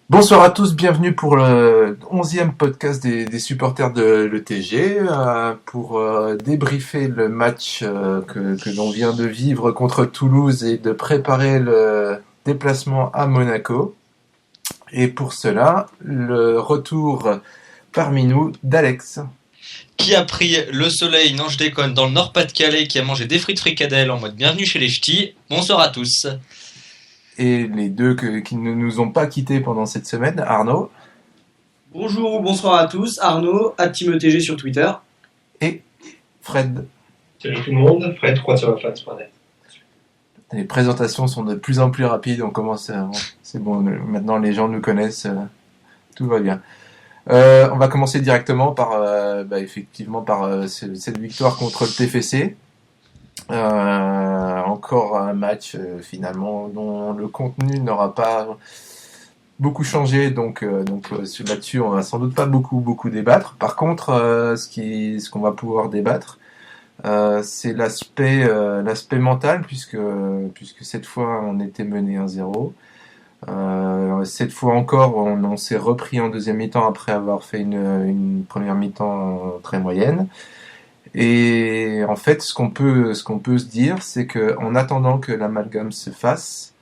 Bonsoir à tous, bienvenue pour le 11e podcast des supporters de l'ETG pour débriefer le match que l'on vient de vivre contre Toulouse et de préparer le déplacement à Monaco. Et pour cela, le retour parmi nous d'Alex. Qui a pris le soleil, non je déconne, dans le Nord-Pas-de-Calais, qui a mangé des frites fricadelles en mode bienvenue chez les ch'tis. Bonsoir à tous. Et les deux qui ne nous ont pas quittés pendant cette semaine, Arnaud. Bonjour ou bonsoir à tous, Arnaud, @TeamETG sur Twitter. Et Fred. Salut tout le monde, Fred, fans.net. Les présentations sont de plus en plus rapides, on commence, c'est bon, maintenant les gens nous connaissent, tout va bien. On va commencer directement par, effectivement, par cette victoire contre le TFC. Encore un match finalement dont le contenu n'aura pas beaucoup changé, donc là-dessus on va sans doute pas beaucoup débattre. Par contre, ce qu'on va pouvoir débattre, c'est l'aspect mental, puisque cette fois on était mené 1-0. Cette fois encore on s'est repris en deuxième mi-temps après avoir fait une première mi-temps très moyenne. Et en fait, ce qu'on peut se dire, c'est que en attendant que l'amalgame se fasse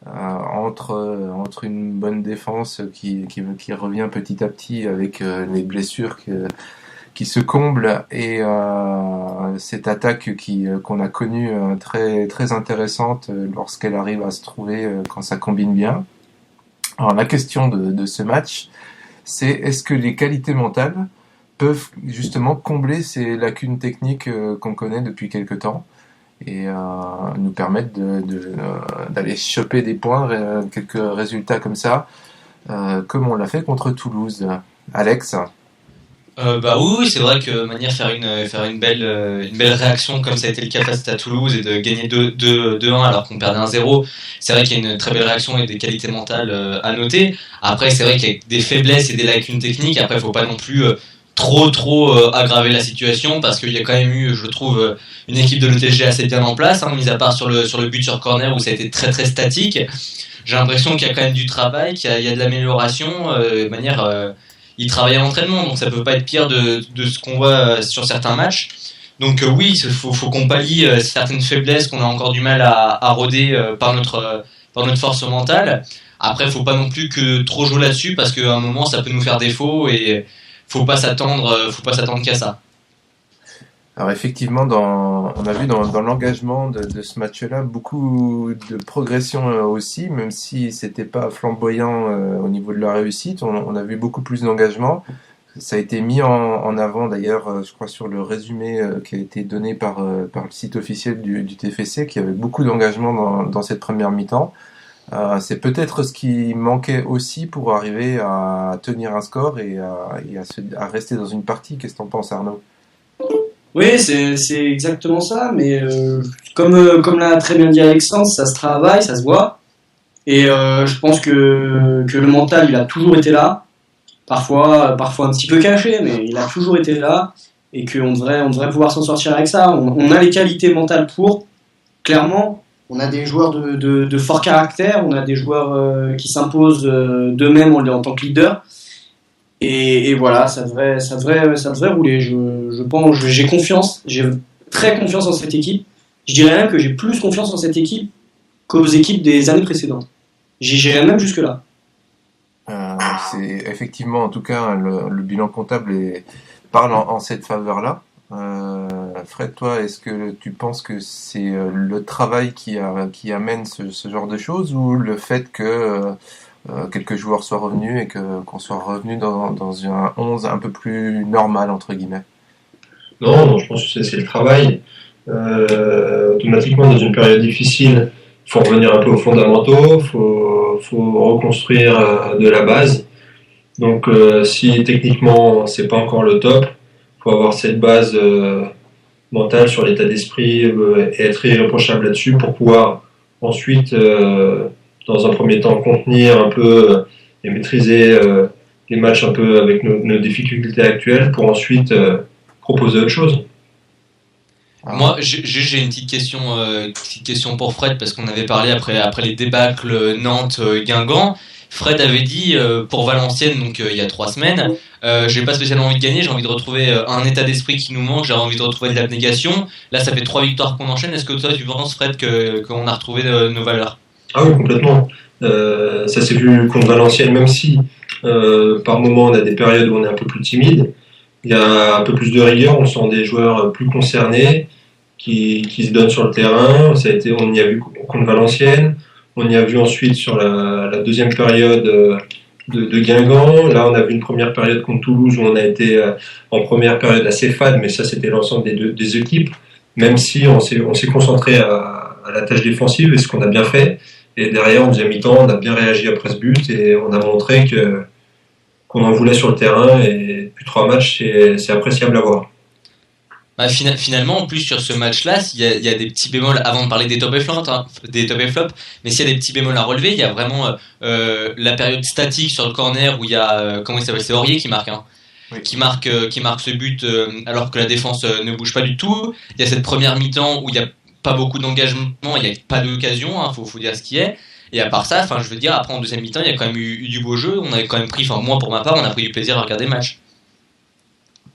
entre une bonne défense qui revient petit à petit avec les blessures qui se comblent et cette attaque qu'on a connue très très intéressante lorsqu'elle arrive à se trouver quand ça combine bien. Alors la question de ce match, c'est est-ce que les qualités mentales peuvent justement combler ces lacunes techniques qu'on connaît depuis quelque temps et nous permettre d'aller choper des points, quelques résultats comme ça, comme on l'a fait contre Toulouse. Alex. Oui, c'est vrai que manière faire une belle réaction comme ça a été le cas face à Toulouse et de gagner 2-1 alors qu'on perdait 1-0, c'est vrai qu'il y a une très belle réaction et des qualités mentales à noter. Après, c'est vrai qu'il y a des faiblesses et des lacunes techniques. Après, il faut pas non plus trop aggraver la situation, parce qu'il y a quand même eu, je trouve, une équipe de l'ETG assez bien en place, mis à part sur le but sur corner où ça a été très très statique. J'ai l'impression qu'il y a quand même du travail, qu'il y a de l'amélioration, ils travaillent à l'entraînement, donc ça peut pas être pire de ce qu'on voit sur certains matchs. Donc oui, il faut qu'on pallie certaines faiblesses qu'on a encore du mal à roder par notre force mentale. Après, faut pas non plus que trop jouer là-dessus, parce qu'à un moment ça peut nous faire défaut et faut pas s'attendre qu'à ça. Alors effectivement, on a vu dans l'engagement de ce match-là beaucoup de progression aussi, même si c'était pas flamboyant au niveau de la réussite. On a vu beaucoup plus d'engagement. Ça a été mis en avant d'ailleurs, je crois, sur le résumé qui a été donné par le site officiel du TFC, qui avait beaucoup d'engagement dans cette première mi-temps. C'est peut-être ce qui manquait aussi pour arriver à tenir un score et à rester dans une partie. Qu'est-ce que t'en penses, Arnaud? Oui, c'est exactement ça, mais comme l'a très bien dit Alexandre, ça se travaille, ça se voit, et je pense que le mental, il a toujours été là, parfois un petit peu caché, mais il a toujours été là, et qu'on devrait pouvoir s'en sortir avec ça. On a les qualités mentales pour, clairement. On a des joueurs de fort caractère, on a des joueurs qui s'imposent d'eux-mêmes en tant que leader. Et voilà, ça devrait rouler. Je pense, j'ai confiance, j'ai très confiance en cette équipe. Je dirais même que j'ai plus confiance en cette équipe qu'aux équipes des années précédentes. J'irais même jusque-là. C'est effectivement, en tout cas, le bilan comptable parle en cette faveur-là. Fred, toi, est-ce que tu penses que c'est le travail qui amène ce genre de choses, ou le fait que quelques joueurs soient revenus et qu'on soit revenu dans un 11 un peu plus normal, entre guillemets? Non, je pense que c'est le travail. Automatiquement, dans une période difficile, il faut revenir un peu aux fondamentaux, faut reconstruire de la base. Donc, si techniquement c'est pas encore le top, faut avoir cette base mentale sur l'état d'esprit et être irréprochable là-dessus pour pouvoir ensuite, dans un premier temps, contenir un peu et maîtriser les matchs un peu avec nos difficultés actuelles pour ensuite proposer autre chose. Moi, j'ai une petite question pour Fred, parce qu'on avait parlé après les débâcles Nantes-Guingamp. Fred avait dit pour Valenciennes, donc il y a 3 semaines, j'ai pas spécialement envie de gagner, j'ai envie de retrouver un état d'esprit qui nous manque, j'ai envie de retrouver de l'abnégation. Là, ça fait 3 victoires qu'on enchaîne. Est-ce que toi, tu penses, Fred, qu'on a retrouvé nos valeurs? Ah oui, complètement. Ça s'est vu contre Valenciennes, même si par moment on a des périodes où on est un peu plus timide. Il y a un peu plus de rigueur, on sent des joueurs plus concernés qui se donnent sur le terrain. On y a vu contre Valenciennes, on y a vu ensuite sur la deuxième période de Guingamp. Là, on a vu une première période contre Toulouse où on a été en première période assez fade, mais ça c'était l'ensemble des équipes. Même si on s'est concentré à la tâche défensive, et ce qu'on a bien fait. Et derrière, en deuxième mi-temps, on a bien réagi après ce but et on a montré qu'on en voulait sur le terrain. Et depuis 3 matchs, c'est appréciable à voir. Bah, finalement, en plus sur ce match-là, il y a des petits bémols avant de parler des top et flops, mais s'il y a des petits bémols à relever, il y a vraiment la période statique sur le corner où il y a comment il s'appelle, c'est Aurier qui marque, hein, oui. qui marque ce but alors que la défense ne bouge pas du tout. Il y a cette première mi-temps où il y a pas beaucoup d'engagement, il n'y a pas d'occasion, hein, faut dire ce qui est. Et à part ça, enfin, je veux dire, après en deuxième mi-temps, il y a quand même eu du beau jeu. On avait quand même pris, enfin moi pour ma part, on a pris du plaisir à regarder le match,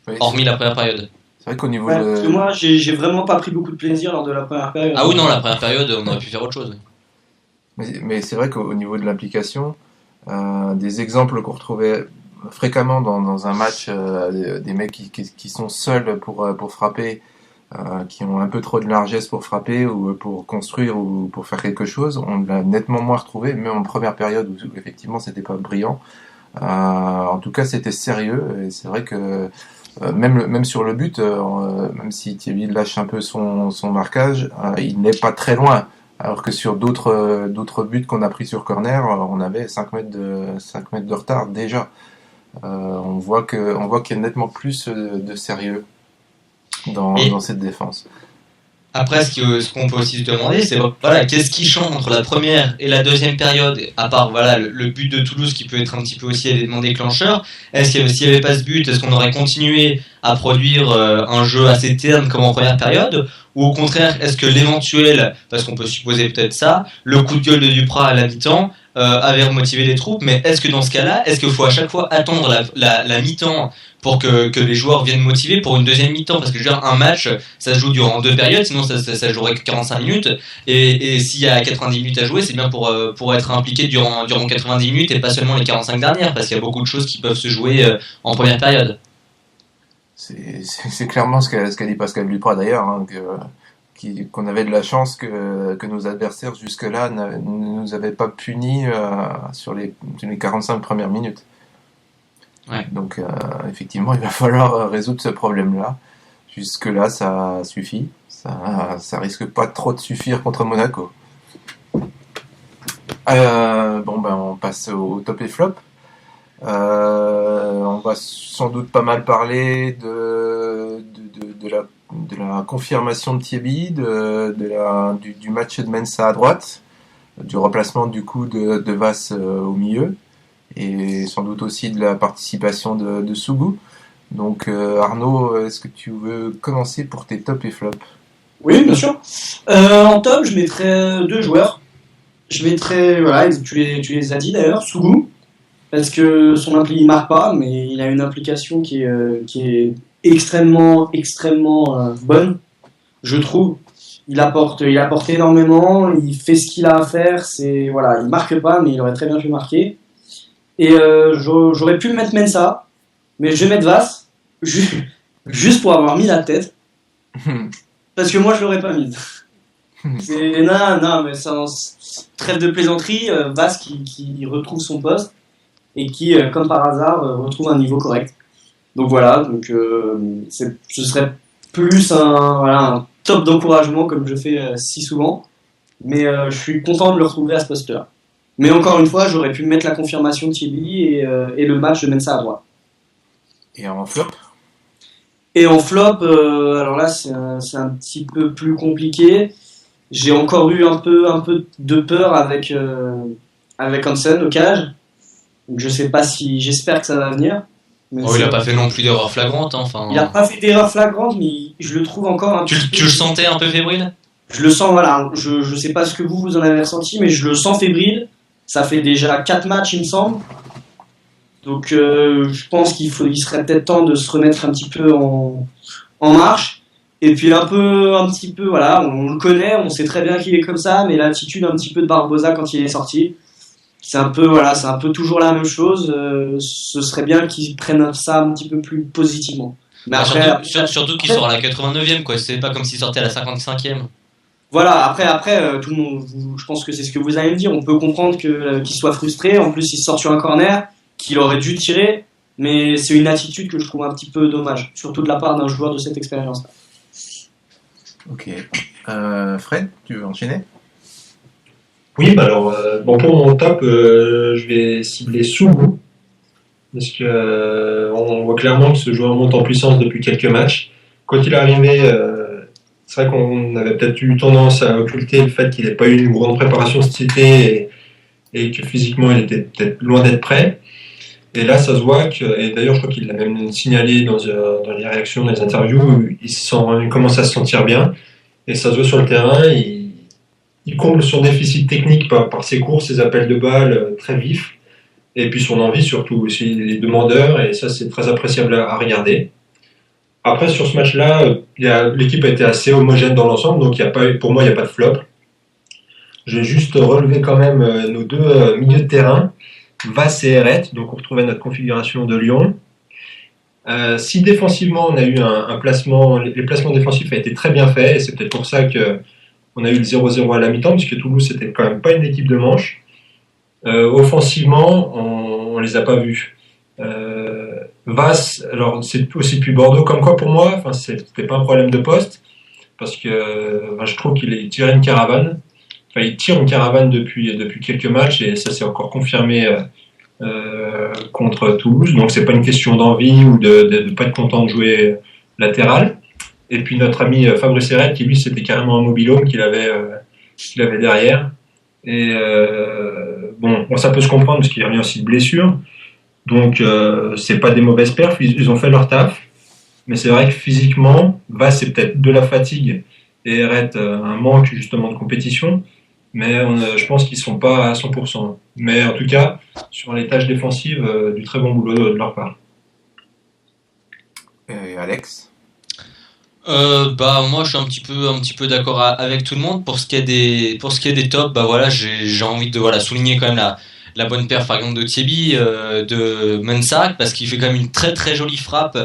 oui, hormis la première période. C'est vrai qu'au niveau parce que moi, j'ai vraiment pas pris beaucoup de plaisir lors de la première période. Ah oui, non, la première période, on aurait pu faire autre chose. Mais c'est vrai qu'au niveau de l'implication, des exemples qu'on retrouvait fréquemment dans un match, des mecs qui sont seuls pour frapper, qui ont un peu trop de largesse pour frapper ou pour construire ou pour faire quelque chose, on l'a nettement moins retrouvé, même en première période où effectivement c'était pas brillant. En tout cas, c'était sérieux et c'est vrai que même sur le but, même si Thierry lâche un peu son marquage, il n'est pas très loin. Alors que sur d'autres buts qu'on a pris sur corner, on avait 5 mètres de retard déjà. On voit qu'il y a nettement plus de sérieux dans cette défense. Après, ce qu'on peut aussi se demander, c'est voilà, qu'est-ce qui change entre la première et la deuxième période, à part voilà le but de Toulouse qui peut être un petit peu aussi l'élément déclencheur. Est-ce qu'il s'il n'y avait pas ce but, est-ce qu'on aurait continué à produire un jeu assez terne comme en première période, ou au contraire, est-ce que l'éventuel, parce qu'on peut supposer peut-être ça, le coup de gueule de Duprat à la mi-temps avait remotivé les troupes, mais est-ce que dans ce cas-là, est-ce qu'il faut à chaque fois attendre la mi-temps pour que les joueurs viennent motiver pour une deuxième mi-temps? Parce que je veux dire, un match, ça se joue durant 2 périodes, sinon ça jouerait que 45 minutes, et s'il y a 90 minutes à jouer, c'est bien pour être impliqué durant 90 minutes et pas seulement les 45 dernières, parce qu'il y a beaucoup de choses qui peuvent se jouer en première période. C'est clairement ce qu'a dit Pascal Duprat d'ailleurs, hein, qu'on avait de la chance que nos adversaires jusque-là ne nous avaient pas punis sur les 45 premières minutes. Ouais. Donc effectivement, il va falloir résoudre ce problème-là. Jusque-là, ça suffit. Ça risque pas trop de suffire contre Monaco. On passe au top et flop. On va sans doute pas mal parler de la confirmation de Thierry, du match de Mensah à droite, du remplacement du coup de Vass au milieu, et sans doute aussi de la participation de Sougou. Donc Arnaud, est-ce que tu veux commencer pour tes top et flop? Oui, bien sûr. En top, je mettrais 2 joueurs. Je mettrais, voilà, tu les as dit d'ailleurs, Sougou, parce que il marque pas, mais il a une implication qui est extrêmement bonne, je trouve. Il apporte énormément, il fait ce qu'il a à faire, il marque pas, mais il aurait très bien pu marquer. Et j'aurais pu mettre Mensah, mais je vais mettre Vass, juste pour avoir mis la tête, parce que moi je l'aurais pas mis. Non, mais trêve de plaisanterie, Vass qui retrouve son poste, et qui, comme par hasard, retrouve un niveau correct. Donc voilà, ce serait plus un top d'encouragement comme je fais si souvent, mais je suis content de le retrouver à ce poste-là. Mais encore une fois, j'aurais pu mettre la confirmation de Thierry et le match de Mensah à droite. Et en flop ? Et en flop, alors là c'est un petit peu plus compliqué. J'ai encore eu un peu de peur avec Hansen au cage. Donc je sais pas j'espère que ça va venir. Il a pas fait non plus d'erreur flagrante, hein, enfin. Il a pas fait d'erreur flagrante, mais je le trouve encore un peu. Tu le sentais un peu fébrile ? Je le sens, voilà. Je sais pas ce que vous en avez ressenti, mais je le sens fébrile. Ça fait déjà 4 matchs, il me semble. Donc je pense qu'il serait peut-être temps de se remettre un petit peu en marche. Et puis un petit peu, voilà, on le connaît, on sait très bien qu'il est comme ça, mais l'attitude un petit peu de Barbosa quand il est sorti, c'est un peu toujours la même chose. Ce serait bien qu'ils prennent ça un petit peu plus positivement. Mais après, surtout qu'il sort à la 89e, quoi. C'est pas comme s'il sortait à la 55e. voilà, après tout le monde, je pense que c'est ce que vous allez me dire. On peut comprendre qu'il soit frustré. En plus, il sort sur un corner qu'il aurait dû tirer, mais c'est une attitude que je trouve un petit peu dommage, surtout de la part d'un joueur de cette expérience. Ok. Fred, tu veux enchaîner? Oui, bah alors, bon, pour mon top, je vais cibler Sougou, parce que on voit clairement que ce joueur monte en puissance depuis quelques matchs. Quand il est arrivé, c'est vrai qu'on avait peut-être eu tendance à occulter le fait qu'il n'ait pas eu une grande préparation cet été et que physiquement il était peut-être loin d'être prêt. Et là, ça se voit que, et d'ailleurs, je crois qu'il l'a même signalé dans les réactions, dans les interviews, il commence à se sentir bien. Et ça se voit sur le terrain, il comble son déficit technique par ses courses, ses appels de balles très vifs. Et puis son envie surtout aussi, il est demandeur, et ça, c'est très appréciable à regarder. Après, sur ce match-là, l'équipe a été assez homogène dans l'ensemble, donc pour moi, il n'y a pas de flop. J'ai juste relevé quand même nos deux milieux de terrain. Vass et Eret, donc on retrouvait notre configuration de Lyon. Si défensivement on a eu un placement, les placements défensifs ont été très bien faits, et c'est peut-être pour ça qu'on a eu le 0-0 à la mi-temps, puisque Toulouse c'était quand même pas une équipe de manche. Offensivement, on les a pas vus. Vass, alors c'est aussi depuis Bordeaux, comme quoi pour moi, enfin c'était pas un problème de poste, parce que je trouve qu'il tirait une caravane. Enfin, il tire une caravane depuis quelques matchs, et ça s'est encore confirmé contre Toulouse. Donc c'est pas une question d'envie ou de pas être content de jouer latéral. Et puis notre ami Fabrice Eret, qui lui c'était carrément un mobilhome qu'il avait derrière. Et bon, ça peut se comprendre parce qu'il revient aussi de blessure. Donc c'est pas des mauvaises perfs, ils ont fait leur taf. Mais c'est vrai que physiquement, c'est peut-être de la fatigue et Eret un manque justement de compétition. Mais je pense qu'ils ne sont pas à 100%. Mais en tout cas, sur les tâches défensives, du très bon boulot de leur part. Et Alex? Moi je suis un petit peu d'accord avec tout le monde. Pour ce qui est des tops, bah voilà, j'ai envie de souligner quand même la bonne perf par exemple de Thiebi, de Mensah, parce qu'il fait quand même une très très jolie frappe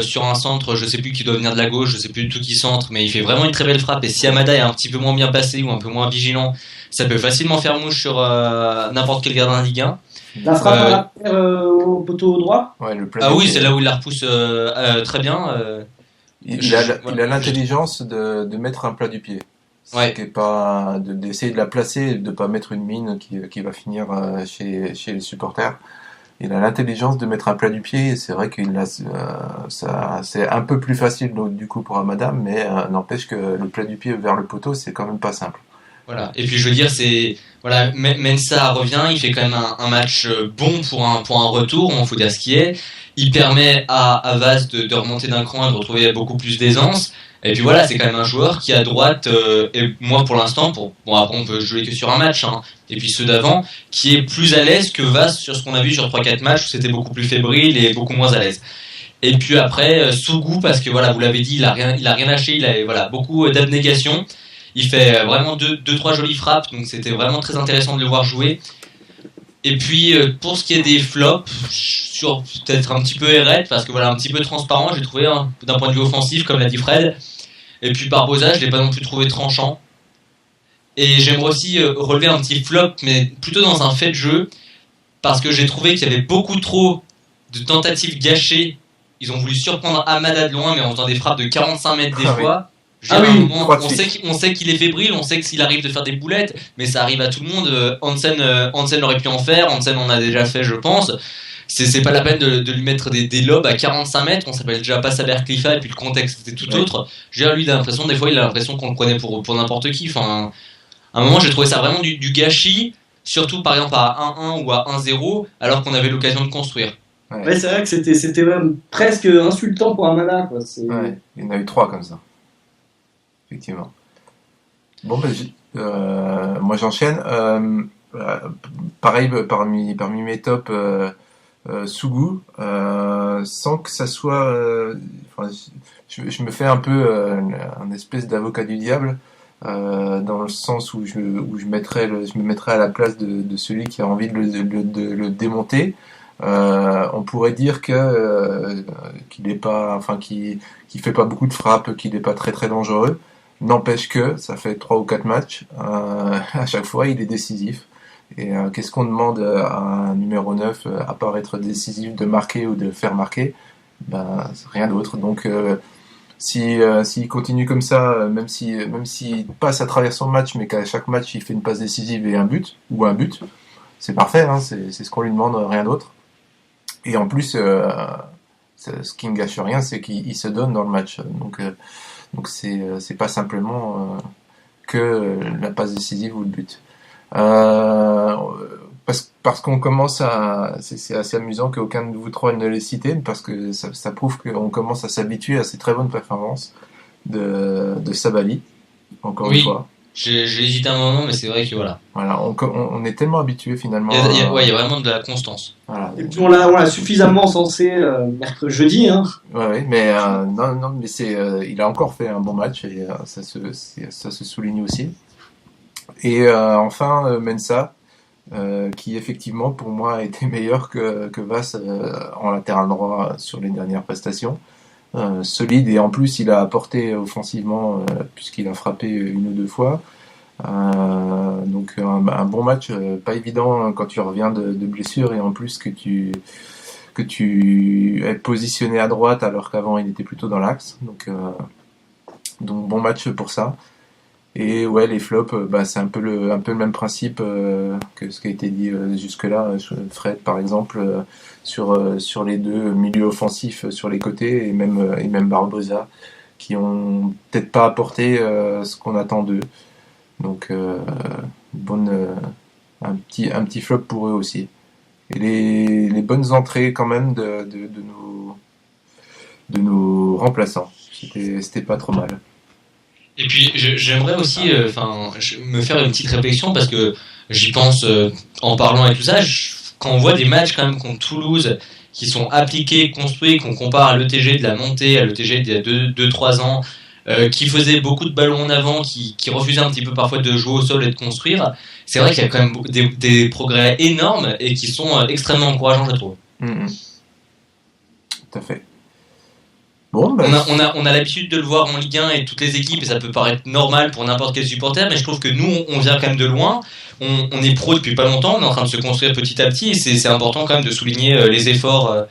sur un centre, je sais plus qui doit venir de la gauche, je sais plus du tout qui centre, mais il fait vraiment une très belle frappe. Et si Amada est un petit peu moins bien passé ou un peu moins vigilant, ça peut facilement faire mouche sur n'importe quel gardien de Ligue 1. La frappe au poteau droit. Ouais, oui, c'est là où il la repousse très bien. Il a l'intelligence de mettre un plat du pied. Ouais. Qui est pas d'essayer de la placer et de pas mettre une mine qui va finir chez les supporters. Il a l'intelligence de mettre un plat du pied, et c'est vrai qu'il a c'est un peu plus facile du coup pour Amada, mais n'empêche que le plat du pied vers le poteau, c'est quand même pas simple. Voilà. Et puis je veux dire, Mensah revient, il fait quand même un match bon pour un retour, il faut dire ce qui est. Il permet à Vass de remonter d'un cran et de retrouver beaucoup plus d'aisance. Et puis voilà, c'est quand même un joueur qui à droite, et moi pour l'instant, après on peut jouer que sur un match, hein, et puis ceux d'avant, qui est plus à l'aise que Vass sur ce qu'on a vu sur 3-4 matchs où c'était beaucoup plus fébrile et beaucoup moins à l'aise. Et puis après, Sougou, parce que voilà, vous l'avez dit, il a rien lâché, il a beaucoup d'abnégation. Il fait vraiment deux, trois jolies frappes, donc c'était vraiment très intéressant de le voir jouer. Et puis pour ce qui est des flops, sur peut-être un petit peu Eret, parce que voilà, un petit peu transparent, j'ai trouvé d'un point de vue offensif, comme l'a dit Fred. Et puis Barbosa, je l'ai pas non plus trouvé tranchant. Et j'aimerais aussi relever un petit flop, mais plutôt dans un fait de jeu, parce que j'ai trouvé qu'il y avait beaucoup trop de tentatives gâchées. Ils ont voulu surprendre Amada de loin, mais en faisant des frappes de 45 mètres des fois. On sait qu'il est fébrile, on sait qu'il arrive de faire des boulettes, mais ça arrive à tout le monde. Hansen aurait pu en faire, Hansen en a déjà fait, je pense. C'est pas la peine de lui mettre des lobes à 45 mètres, on s'appelle déjà pas Saber Clifa, et puis le contexte était tout autre. Lui, il a l'impression, des fois, il a l'impression qu'on le prenait pour n'importe qui. Enfin, à un moment, j'ai trouvé ça vraiment du gâchis, surtout par exemple à 1-1 ou à 1-0, alors qu'on avait l'occasion de construire. Ouais, c'est vrai que c'était même presque insultant pour Amada, quoi. Ouais, il y en a eu 3 comme ça. Effectivement. Bon, moi j'enchaîne. pareil, parmi mes tops, Sougou, sans que ça soit. Enfin, je me fais un peu un espèce d'avocat du diable, dans le sens où je me mettrais à la place de celui qui a envie de le démonter. On pourrait dire qu'il est pas, enfin, qu'il fait pas beaucoup de frappes, qu'il est pas très très dangereux. N'empêche que ça fait 3 ou 4 matchs, à chaque fois il est décisif. Et qu'est-ce qu'on demande à un numéro 9, à part être décisif, de marquer ou de faire marquer? Ben, rien d'autre. Donc s'il continue comme ça, même s'il passe à travers son match, mais qu'à chaque match il fait une passe décisive et un but, c'est parfait, hein, c'est ce qu'on lui demande, rien d'autre. Et en plus, ce qui ne gâche rien, c'est qu'il se donne dans le match. Donc c'est pas simplement que la passe décisive ou le but. Euh, parce qu'on commence à, c'est assez amusant qu'aucun de vous trois ne l'ait cité, parce que ça prouve qu'on commence à s'habituer à ces très bonnes performances de Sabali, encore une fois. J'ai hésité un moment, mais c'est vrai que voilà. Voilà, on est tellement habitué finalement. Il y a vraiment de la constance. Voilà. Et puis on l'a suffisamment censé jeudi. Hein. Ouais, mais non, mais il a encore fait un bon match et ça se souligne aussi. Et enfin Mensah, qui effectivement pour moi a été meilleur que Vass en latéral droit sur les dernières prestations. Solide, et en plus il a apporté offensivement, puisqu'il a frappé 1 ou 2 fois. Donc un bon match, pas évident quand tu reviens de blessure, et en plus que tu es positionné à droite alors qu'avant il était plutôt dans l'axe. Donc bon match pour ça. Et ouais, les flops, c'est un peu le même principe que ce qui a été dit jusque-là. Fred, par exemple, sur les deux milieux offensifs sur les côtés, et même Barbosa, qui ont peut-être pas apporté ce qu'on attend d'eux. Donc un petit flop pour eux aussi. Et les bonnes entrées quand même de nos remplaçants. C'était pas trop mal. Et puis j'aimerais aussi me faire une petite réflexion, parce que j'y pense en parlant et tout ça. Quand on voit des matchs quand même contre Toulouse qui sont appliqués, construits, qu'on compare à l'ETG de la montée, à l'ETG d'il y a 2-3 ans, qui faisait beaucoup de ballons en avant, qui refusait un petit peu parfois de jouer au sol et de construire, c'est vrai qu'il y a quand même des progrès énormes et qui sont extrêmement encourageants, je trouve. Tout à fait. Bon, on a l'habitude de le voir en Ligue 1 et toutes les équipes, et ça peut paraître normal pour n'importe quel supporter, mais je trouve que nous, on vient quand même de loin. On est pro depuis pas longtemps, on est en train de se construire petit à petit, et c'est important quand même de souligner les efforts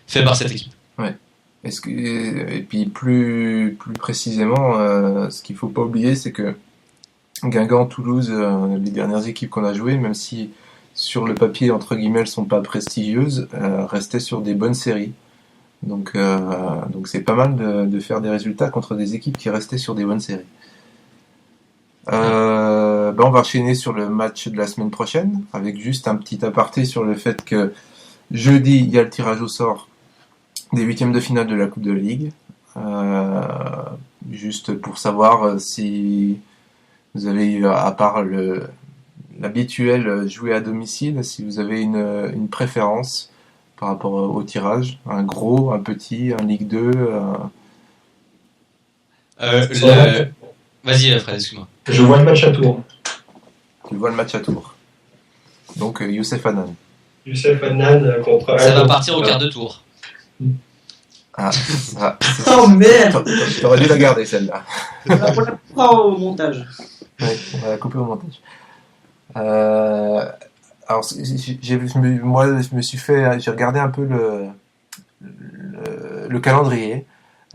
faits par cette équipe. Ouais. Et puis plus précisément, ce qu'il faut pas oublier, c'est que Guingamp, Toulouse, les dernières équipes qu'on a jouées, même si sur le papier entre guillemets elles sont pas prestigieuses, restaient sur des bonnes séries. Donc c'est pas mal de faire des résultats contre des équipes qui restaient sur des bonnes séries. On va enchaîner sur le match de la semaine prochaine, avec juste un petit aparté sur le fait que jeudi il y a le tirage au sort des 8e de finale de la Coupe de la Ligue. Juste pour savoir si vous avez, à part l'habituel jouer à domicile, si vous avez une préférence par rapport au tirage, un gros, un petit, un Ligue 2. Vas-y, Fred, excuse-moi. Je vois le match à Tours. Tu vois le match à Tours. Donc Youssef Hanan. Youssef Hanan contre. Ça va partir au quart de tour. Ah, oh merde! T'aurais dû la garder celle-là. On la coupera au montage. Ouais, on va la couper au montage. Alors, moi, j'ai regardé un peu le calendrier,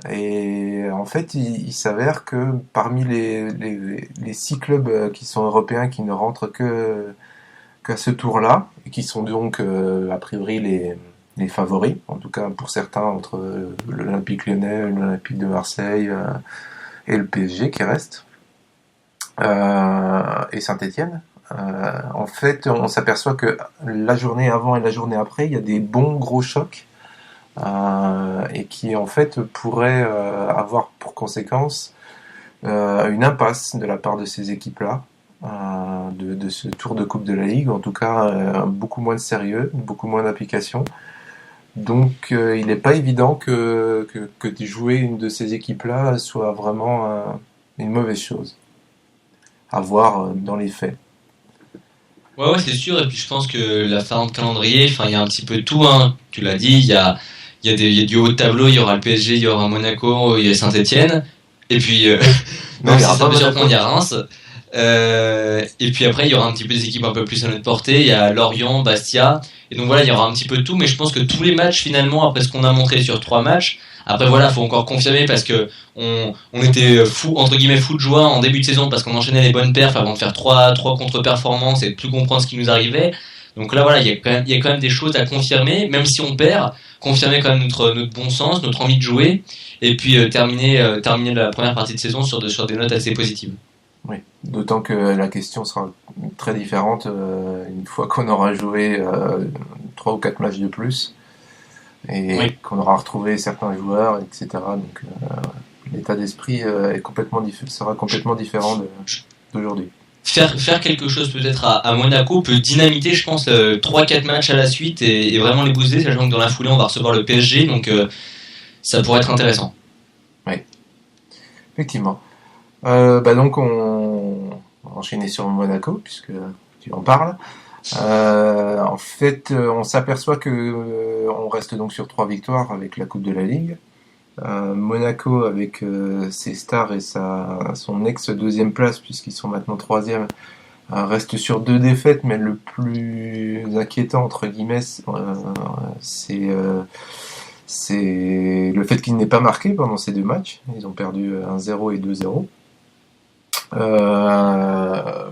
et en fait, il s'avère que parmi les 6 clubs qui sont européens, qui ne rentrent qu'à ce tour-là, et qui sont donc a priori les favoris, en tout cas pour certains, entre l'Olympique Lyonnais, l'Olympique de Marseille et le PSG qui reste, et Saint-Étienne. En fait, on s'aperçoit que la journée avant et la journée après, il y a des bons gros chocs, et qui en fait pourraient avoir pour conséquence une impasse de la part de ces équipes-là. de ce tour de Coupe de la Ligue. En tout cas, beaucoup moins de sérieux, beaucoup moins d'application. Donc, il n'est pas évident que de jouer une de ces équipes-là soit vraiment une mauvaise chose. À voir dans les faits. Ouais, c'est sûr. Et puis je pense que la fin de calendrier, enfin, il y a un petit peu de tout, hein. Tu l'as dit, il y a du haut de tableau, il y aura le PSG, il y aura Monaco, il y a Saint-Etienne. Et puis, Non, même il y si aura ça pas peut surprendre, il y Monaco. a Reims. Et puis après, il y aura un petit peu des équipes un peu plus à notre portée. Il y a Lorient, Bastia. Et donc voilà, il y aura un petit peu de tout. Mais je pense que tous les matchs, finalement, après ce qu'on a montré sur 3 matchs, après voilà, faut encore confirmer parce que on était fou, entre guillemets, fou de joie en début de saison parce qu'on enchaînait les bonnes perfs avant de faire trois contre-performances et de plus comprendre ce qui nous arrivait. Donc là, voilà, il y a quand même des choses à confirmer, même si on perd, confirmer quand même notre bon sens, notre envie de jouer, et puis terminer la première partie de saison sur des notes assez positives. Oui, d'autant que la question sera très différente une fois qu'on aura joué 3 ou 4 matchs de plus et Oui. qu'on aura retrouvé certains joueurs, etc. Donc l'état d'esprit sera complètement différent d'aujourd'hui. Faire quelque chose peut-être à Monaco peut dynamiter, je pense, 3-4 matchs à la suite et vraiment les booster, sachant que dans la foulée, on va recevoir le PSG, donc ça pourrait être intéressant. Oui, effectivement. Donc on va enchaîner sur Monaco puisque tu en parles. En fait, on s'aperçoit que on reste donc sur 3 victoires avec la Coupe de la Ligue. Monaco avec ses stars et son ex-deuxième place puisqu'ils sont maintenant troisième reste sur 2 défaites, mais le plus inquiétant entre guillemets c'est le fait qu'il n'ait pas marqué pendant ces 2 matchs. Ils ont perdu 1-0 et 2-0.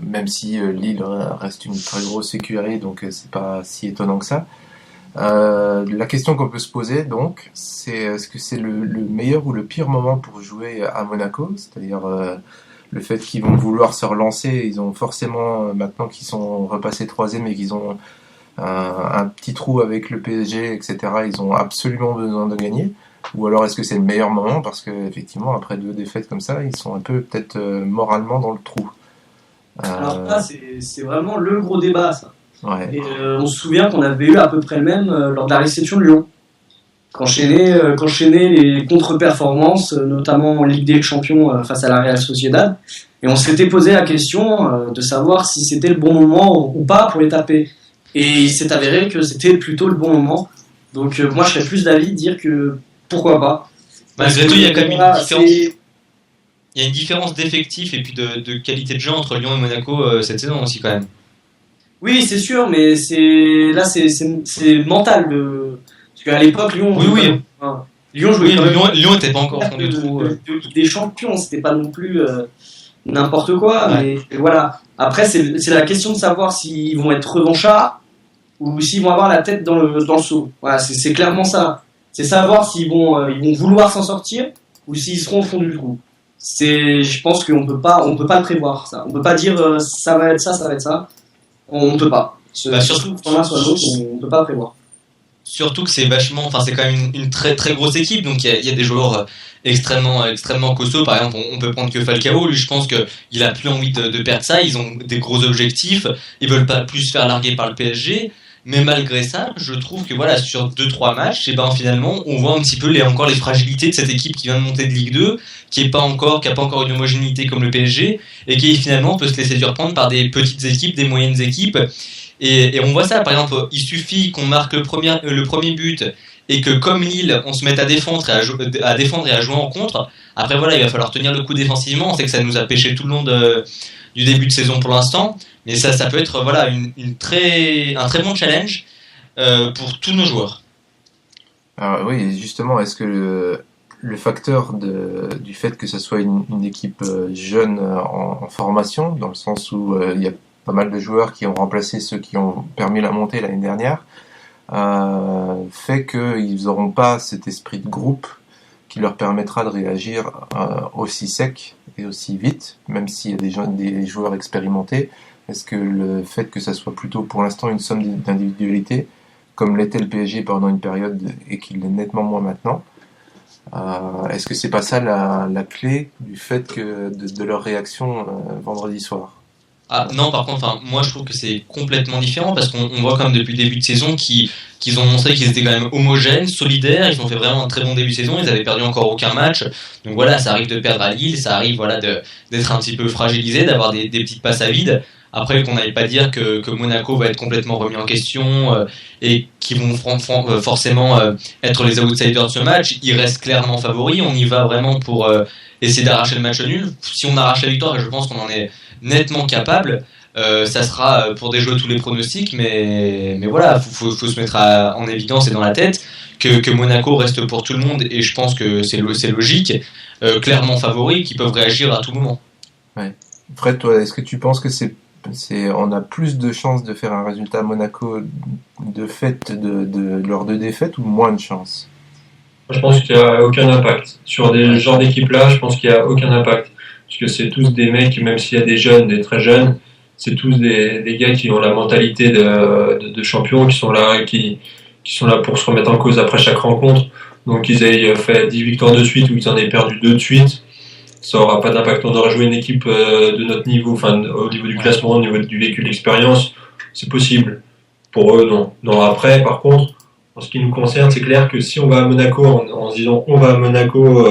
Même si Lille reste une très grosse écurie, donc c'est pas si étonnant que ça. La question qu'on peut se poser donc, c'est est-ce que c'est le meilleur ou le pire moment pour jouer à Monaco? C'est-à-dire le fait qu'ils vont vouloir se relancer, ils ont forcément, maintenant qu'ils sont repassés troisième et qu'ils ont un petit trou avec le PSG, etc., ils ont absolument besoin de gagner. Ou alors est-ce que c'est le meilleur moment parce que effectivement après 2 défaites comme ça, ils sont un peu peut-être moralement dans le trou. Alors là, c'est vraiment le gros débat, ça. Ouais. Et on se souvient qu'on avait eu à peu près le même lors de la réception de Lyon. Qu'enchaîner les contre-performances, notamment en Ligue des Champions face à la Real Sociedad. Et on s'était posé la question de savoir si c'était le bon moment ou pas pour les taper. Et il s'est avéré que c'était plutôt le bon moment. Donc moi, je serais plus d'avis de dire que pourquoi pas. Malgré tout, il y a quand même Voilà, une différence. Il y a une différence d'effectif et puis de qualité de jeu entre Lyon et Monaco cette saison aussi quand même. Oui, c'est sûr, mais c'est mental. Parce qu'à l'époque, Lyon, Oui. Lyon jouait Oui, quand même Lyon était pas encore au fond du trou. de Ligue des Champions, c'était pas non plus n'importe quoi. Ouais. Mais voilà. Après, c'est la question de savoir s'ils vont être revanchards ou s'ils vont avoir la tête dans le seau. Voilà, c'est clairement ça. C'est savoir s'ils ils vont vouloir s'en sortir ou s'ils seront au fond du trou. Je pense qu'on peut pas le prévoir ça. On peut pas dire ça va être ça, ça va être ça. On peut pas. Surtout, soit l'un soit l'autre, on peut pas prévoir. surtout que c'est vachement, enfin c'est quand même une très très grosse équipe, donc il y a des joueurs extrêmement costauds. Par exemple, on peut prendre que Falcao, lui je pense que il a plus envie de perdre ça. Ils ont des gros objectifs, ils veulent pas plus se faire larguer par le PSG. Mais malgré ça, je trouve que voilà, sur 2-3 matchs, et ben finalement, on voit un petit peu encore les fragilités de cette équipe qui vient de monter de Ligue 2, qui a pas encore une homogénéité comme le PSG, et qui finalement peut se laisser surprendre par des petites équipes, des moyennes équipes. Et on voit ça, par exemple, il suffit qu'on marque le premier but, et que comme Lille, on se mette à défendre et à jouer en contre. Après voilà, il va falloir tenir le coup défensivement. On sait que ça nous a pêché tout le long du début de saison pour l'instant. Mais ça peut être voilà, un très bon challenge pour tous nos joueurs. Alors, oui, justement, est-ce que le facteur du fait que ce soit une équipe jeune en formation, dans le sens où il y a pas mal de joueurs qui ont remplacé ceux qui ont permis la montée l'année dernière, fait qu'ils n'auront pas cet esprit de groupe qui leur permettra de réagir aussi sec et aussi vite, même s'il y a des joueurs expérimentés. Est-ce que le fait que ça soit plutôt pour l'instant une somme d'individualité, comme l'était le PSG pendant une période et qu'il l'est nettement moins maintenant, est-ce que c'est pas ça la clé du fait de leur réaction vendredi soir? Ah non, par contre, moi je trouve que c'est complètement différent parce qu'on voit quand même depuis le début de saison qu'ils ont montré qu'ils étaient quand même homogènes, solidaires, ils ont fait vraiment un très bon début de saison, ils avaient perdu encore aucun match. Donc voilà, ça arrive de perdre à Lille, ça arrive d'être un petit peu fragilisé, d'avoir des petites passes à vide. Après qu'on n'aille pas dire que Monaco va être complètement remis en question et qu'ils vont forcément être les outsiders de ce match, ils restent clairement favoris, on y va vraiment pour essayer d'arracher le match nul. Si on arrache la victoire, et je pense qu'on en est nettement capable, ça sera pour déjouer tous les pronostics, mais voilà, faut se mettre en évidence et dans la tête que Monaco reste pour tout le monde, et je pense que c'est logique, clairement favoris, qui peuvent réagir à tout moment. Ouais. Fred, toi, est-ce que tu penses que on a plus de chances de faire un résultat à Monaco de fait lors de défaites ou moins de chances? Je pense qu'il n'y a aucun impact. Sur des genres d'équipes-là, je pense qu'il n'y a aucun impact. Parce que c'est tous des mecs, même s'il y a des jeunes, des très jeunes, c'est tous des gars qui ont la mentalité de champions, qui sont là pour se remettre en cause après chaque rencontre. Donc ils aient fait 10 victoires de suite ou ils en aient perdu 2 de suite, ça n'aura pas d'impact. On aurait joué une équipe de notre niveau, au niveau du classement, au niveau du véhicule d'expérience, c'est possible. Pour eux, non. Non, après, par contre, en ce qui nous concerne, c'est clair que si on va à Monaco en se disant on va à Monaco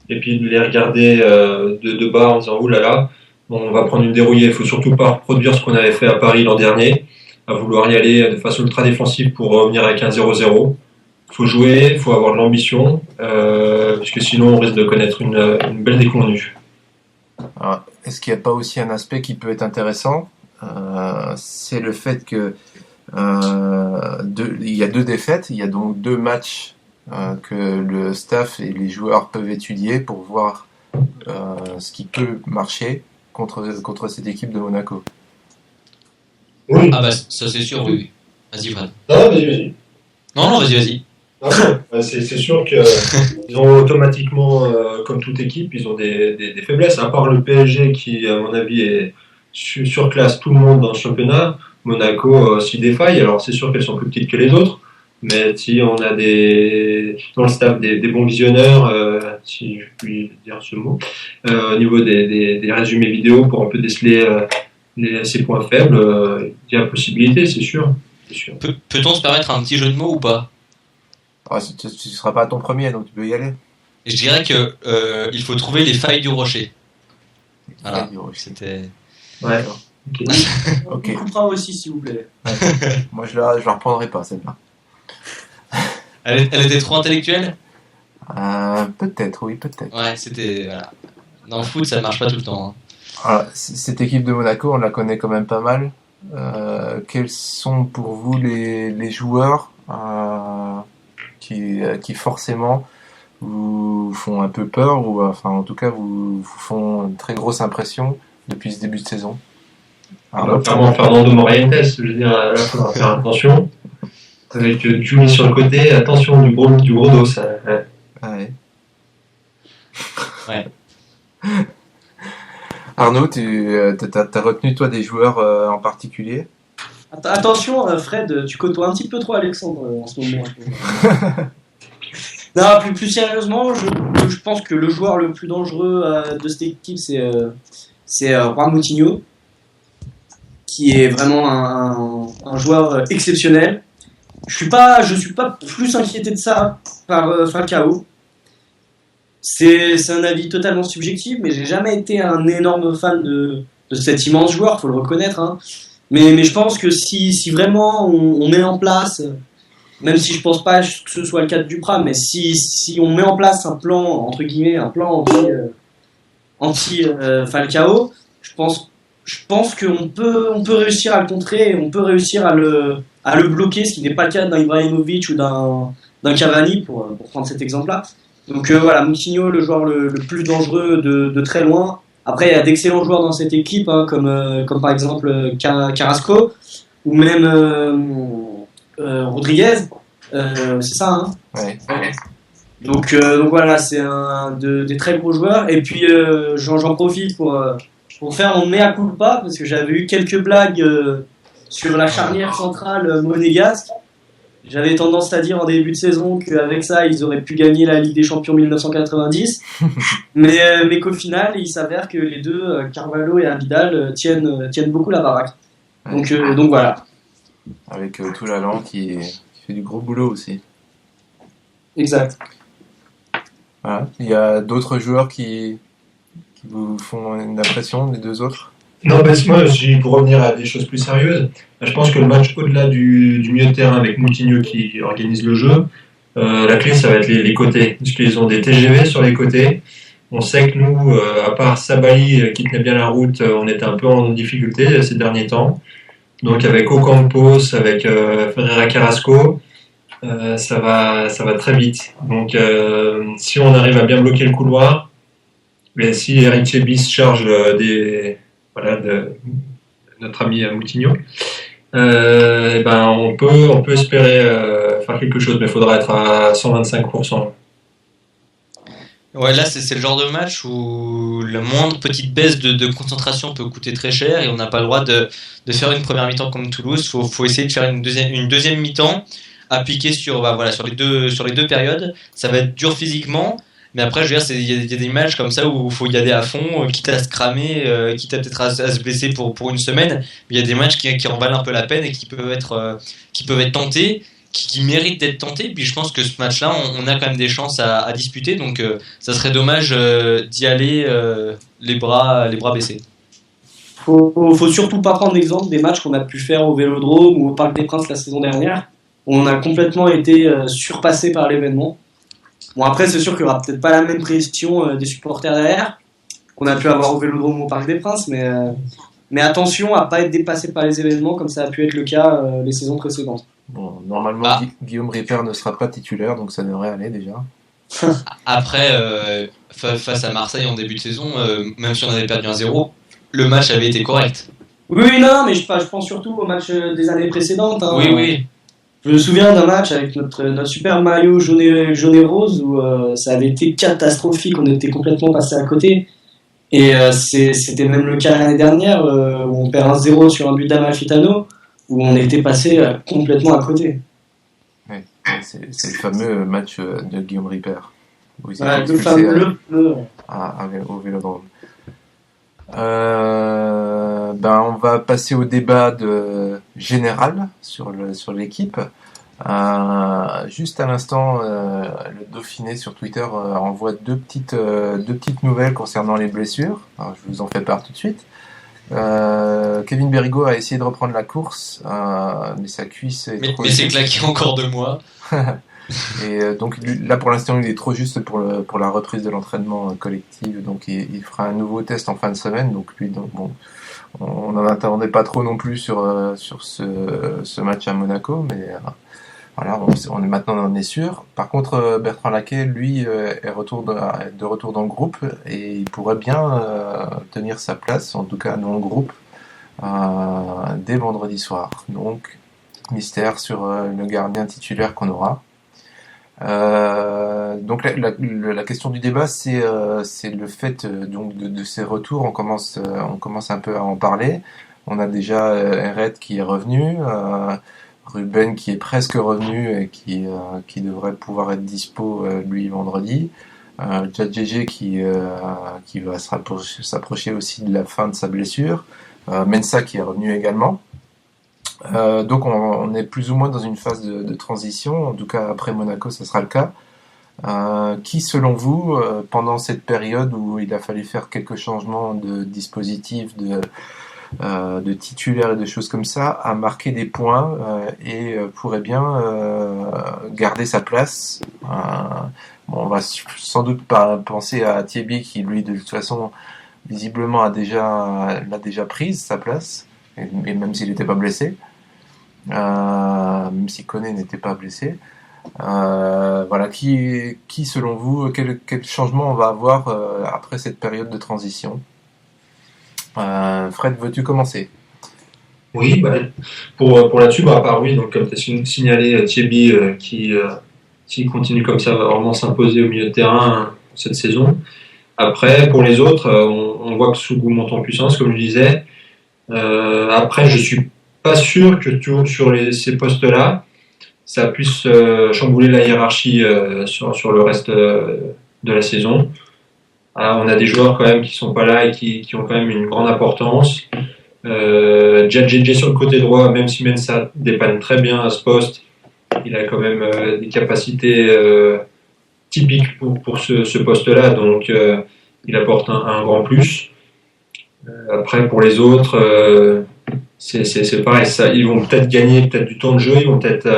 et puis de les regarder de bas en disant oulala, on va prendre une dérouillée. Il faut surtout pas reproduire ce qu'on avait fait à Paris l'an dernier, à vouloir y aller de façon ultra défensive pour revenir avec un 0-0. Il faut jouer, il faut avoir de l'ambition, puisque sinon on risque de connaître une belle déconvenue. Alors, est-ce qu'il n'y a pas aussi un aspect qui peut être intéressant? C'est le fait que il y a 2 défaites, il y a donc 2 matchs que le staff et les joueurs peuvent étudier pour voir ce qui peut marcher contre cette équipe de Monaco. Oui. Ah bah ça c'est sûr, oui. Vas-y Fred. Non, vas-y. Non, vas-y. C'est sûr qu'ils ont automatiquement, comme toute équipe, ils ont des faiblesses. À part le PSG qui, à mon avis, surclasse tout le monde dans le championnat, Monaco s'y défaille. Alors c'est sûr qu'elles sont plus petites que les autres, mais si on a dans le staff des bons visionneurs, si je puis dire ce mot, au niveau des résumés vidéo pour un peu déceler ses points faibles, il y a possibilité, c'est sûr. Peut-on se permettre un petit jeu de mots ou pas? Tu ne seras pas ton premier, donc tu peux y aller. Je dirais que il faut trouver les failles du rocher. Voilà, c'était... Ouais. Ok. On coupera aussi, s'il vous plaît. Ouais. Moi, je la reprendrai pas, celle-là. Elle était trop intellectuelle? Peut-être, oui, peut-être. Ouais, c'était... Voilà. Dans le foot, ça marche pas tout le temps. Hein. Alors, cette équipe de Monaco, on la connaît quand même pas mal. Quels sont pour vous les joueurs qui forcément vous font un peu peur ou enfin en tout cas vous font une très grosse impression depuis ce début de saison? Clairement Fernando Morientes, je veux dire, là il faudra faire attention. Avec Juni sur le côté, attention du gros dos, ça. Ouais. Ouais. Arnaud, t'as retenu toi des joueurs en particulier? Attention, Fred, tu côtoies un petit peu trop Alexandre en ce moment. Non, plus sérieusement, je pense que le joueur le plus dangereux de cette équipe, c'est Juan Moutinho, qui est vraiment un joueur exceptionnel. Je suis pas plus inquiété de ça par Falcao. C'est un avis totalement subjectif, mais j'ai jamais été un énorme fan de cet immense joueur, faut le reconnaître. Hein. Mais je pense que si vraiment on met en place, même si je pense pas que ce soit le cas de Duprat, mais si on met en place un plan, entre guillemets, un plan anti Falcao, je pense qu'on peut réussir à le contrer, on peut réussir à le bloquer, ce qui n'est pas le cas d'un Ibrahimovic ou d'un Cavani, pour prendre cet exemple-là. Donc voilà, Moutinho, le joueur le plus dangereux de très loin. Après, il y a d'excellents joueurs dans cette équipe, hein, comme par exemple Carrasco, ou même Rodriguez. C'est ça, hein. Ouais. Donc voilà, c'est des très gros joueurs. Et puis j'en profite pour faire mon mea culpa, parce que j'avais eu quelques blagues sur la charnière centrale monégasque. J'avais tendance à dire en début de saison qu'avec ça, ils auraient pu gagner la Ligue des Champions 1990, mais qu'au final, il s'avère que les deux, Carvalho et Abidal, tiennent beaucoup la baraque. Donc voilà. Avec Toulalan qui fait du gros boulot aussi. Exact. Voilà. Il y a d'autres joueurs qui vous font une impression, les deux autres? Non, moi, pour revenir à des choses plus sérieuses, je pense que le match au-delà du milieu de terrain avec Moutinho qui organise le jeu, la clé, ça va être les côtés. Parce qu'ils ont des TGV sur les côtés. On sait que nous, à part Sabali qui tenait bien la route, on était un peu en difficulté ces derniers temps. Donc avec Ocampos, avec Ferreira Carrasco, ça va très vite. Donc si on arrive à bien bloquer le couloir, mais si Eric Chebi se charge de notre ami Moutinho, on peut espérer faire quelque chose, mais il faudra être à 125%. Ouais, là c'est le genre de match où la moindre petite baisse de concentration peut coûter très cher et on n'a pas le droit de faire une première mi-temps comme Toulouse. Faut essayer de faire une deuxième mi-temps appliquée sur les deux périodes. Ça va être dur physiquement, mais après je veux dire il y a des matchs comme ça où il faut y aller à fond, quitte à se cramer, quitte à peut-être à se blesser pour une semaine. Il y a des matchs qui en valent un peu la peine et qui peuvent être tentés, qui mérite d'être tenté. Puis je pense que ce match-là, on a quand même des chances à disputer, donc ça serait dommage d'y aller les bras baissés. Faut surtout pas prendre l'exemple des matchs qu'on a pu faire au Vélodrome ou au Parc des Princes la saison dernière. On a complètement été surpassé par l'événement. Bon, après, c'est sûr qu'il n'y aura peut-être pas la même pression des supporters derrière qu'on a pu avoir au Vélodrome ou au Parc des Princes, mais attention à pas être dépassé par les événements comme ça a pu être le cas les saisons précédentes. Bon, normalement, Guillaume Ripper ne sera pas titulaire, donc ça devrait aller déjà. Après, face à Marseille en début de saison, même si on avait perdu 1-0, le match avait été correct. Oui, non, mais je pense surtout au match des années précédentes. Hein. Oui. Je me souviens d'un match avec notre super maillot jaune et rose où ça avait été catastrophique, on était complètement passé à côté. Et c'était même le cas l'année dernière où on perd 1-0 sur un but d'Amalfitano, où on était passé complètement à côté. Oui, c'est le fameux match de Guillaume Ripper. Le fameux au Vélodrome. On va passer au débat général sur l'équipe. Juste à l'instant, le Dauphiné sur Twitter envoie deux petites nouvelles concernant les blessures. Alors, je vous en fais part tout de suite. Kevin Berigo a essayé de reprendre la course, mais sa cuisse est trop mais c'est claqué encore 2 mois. Et donc là pour l'instant il est trop juste pour la reprise de l'entraînement collectif, donc il fera un nouveau test en fin de semaine. Donc lui, on n'en attendait pas trop non plus sur ce match à Monaco, mais voilà, maintenant on en est sûr. Par contre, Bertrand Laquet, lui, est de retour dans le groupe et il pourrait bien tenir sa place, en tout cas dans le groupe, dès vendredi soir. Donc, mystère sur le gardien titulaire qu'on aura. Donc la question du débat, c'est le fait donc de ces retours. On commence un peu à en parler. On a déjà Eret qui est revenu. Ruben qui est presque revenu et qui devrait pouvoir être dispo lui vendredi. Djadjege qui va s'approcher aussi de la fin de sa blessure. Mensah qui est revenu également. Donc on est plus ou moins dans une phase de transition. En tout cas après Monaco ça sera le cas. Qui selon vous pendant cette période où il a fallu faire quelques changements de dispositifs, de titulaires et de choses comme ça, a marqué des points et pourrait bien garder sa place. On va sans doute pas penser à Thierry qui lui de toute façon visiblement l'a déjà prise sa place, et même s'il n'était pas blessé, même si Koné n'était pas blessé. Voilà, qui selon vous, quel changement on va avoir après cette période de transition? Fred, veux-tu commencer? Oui, pour là-dessus, à part oui, donc comme tu as signalé, Thierry qui s'il continue comme ça va vraiment s'imposer au milieu de terrain cette saison. Après, pour les autres, on voit que Sougou monte en puissance, comme je disais. Après, je suis pas sûr que toujours sur ces postes-là, ça puisse chambouler la hiérarchie sur le reste de la saison. On a des joueurs quand même qui sont pas là et qui ont quand même une grande importance. JJ sur le côté droit, même si Mensah dépanne très bien à ce poste, il a quand même des capacités typiques pour ce poste-là, donc il apporte un grand plus. Après, pour les autres, c'est pareil, ils vont peut-être gagner peut-être du temps de jeu, ils vont peut-être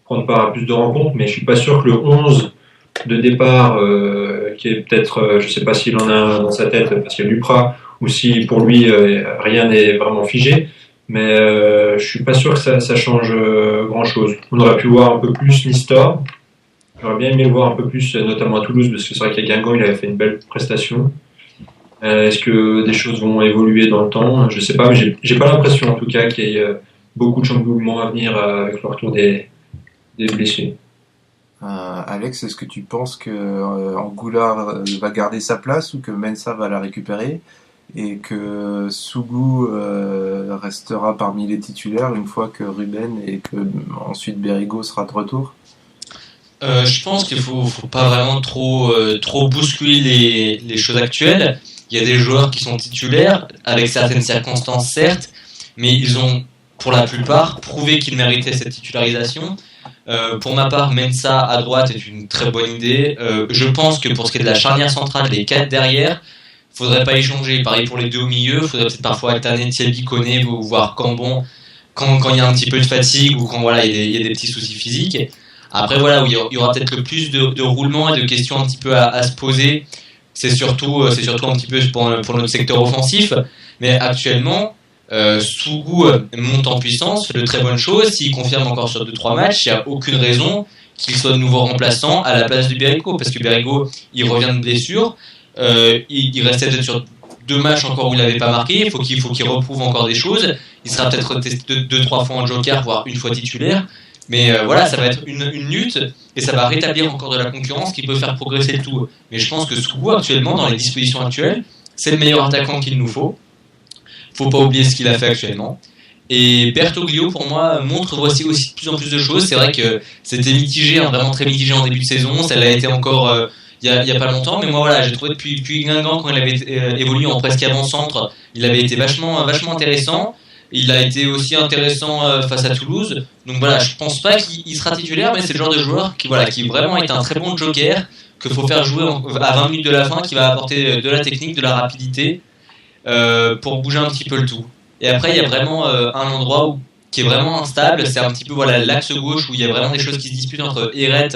prendre part à plus de rencontres, mais je suis pas sûr que le 11 de départ, qui est peut-être, je sais pas s'il en a un dans sa tête, parce qu'il y a Duprat, ou si pour lui rien n'est vraiment figé, mais je suis pas sûr que ça change grand-chose. On aurait pu voir un peu plus Nistor, j'aurais bien aimé le voir un peu plus, notamment à Toulouse, parce que c'est vrai qu'à Guingamp, il avait fait une belle prestation. Est-ce que des choses vont évoluer dans le temps? Je sais pas, mais j'ai pas l'impression en tout cas qu'il y ait beaucoup de changements à venir avec le retour des blessés. Alex, est-ce que tu penses que Angoulart va garder sa place ou que Mensah va la récupérer et que Sougou restera parmi les titulaires une fois que Ruben et que ensuite Berigo sera de retour? Je pense qu'il faut pas vraiment trop bousculer les choses actuelles. Il y a des joueurs qui sont titulaires avec certaines circonstances certes, mais ils ont pour la plupart prouvé qu'ils méritaient cette titularisation. Pour ma part, Mensah à droite est une très bonne idée. Je pense que pour ce qui est de la charnière centrale, les 4 derrière, faudrait pas y changer. Pareil pour les 2 au milieu, faudrait peut-être parfois alterner Thierry, Koné, voire Cambon quand il y a un petit peu de fatigue ou quand voilà il y a des petits soucis physiques. Après voilà, où il y aura peut-être le plus de roulements et de questions un petit peu à se poser. C'est surtout un petit peu pour notre secteur offensif. Mais actuellement, Sougou monte en puissance, fait de très bonnes choses. S'il confirme encore sur 2-3 matchs, il n'y a aucune raison qu'il soit de nouveau remplaçant à la place de Berigo, parce que Berigo, il revient de blessure. Il restait peut-être sur 2 matchs encore où il n'avait pas marqué. Il faut qu'il reprouve encore des choses. Il sera peut-être testé 2-3 fois en joker, voire une fois titulaire. Mais voilà, ça va être une lutte et ça va rétablir encore de la concurrence qui peut faire progresser le tout. Mais je pense que Sougou, actuellement, dans les dispositions actuelles, c'est le meilleur attaquant qu'il nous faut. Faut pas oublier ce qu'il a fait actuellement. Et Bertoglio, pour moi, montre aussi de plus en plus de choses. C'est vrai que c'était mitigé, vraiment très mitigé en début de saison. Ça l'a été encore il y a pas longtemps. Mais moi, voilà, j'ai trouvé depuis Guingamp, quand il avait évolué en presque avant-centre, il avait été vachement intéressant. Il a été aussi intéressant face à Toulouse. Donc voilà, je pense pas qu'il sera titulaire, mais c'est le genre de joueur qui vraiment est un très bon joker, qu'il faut faire jouer à 20 minutes de la fin, qui va apporter de la technique, de la rapidité, pour bouger un petit peu le tout. Et après, il y a vraiment un endroit qui est vraiment instable, c'est un petit peu l'axe gauche où il y a vraiment des choses qui se disputent entre Eret,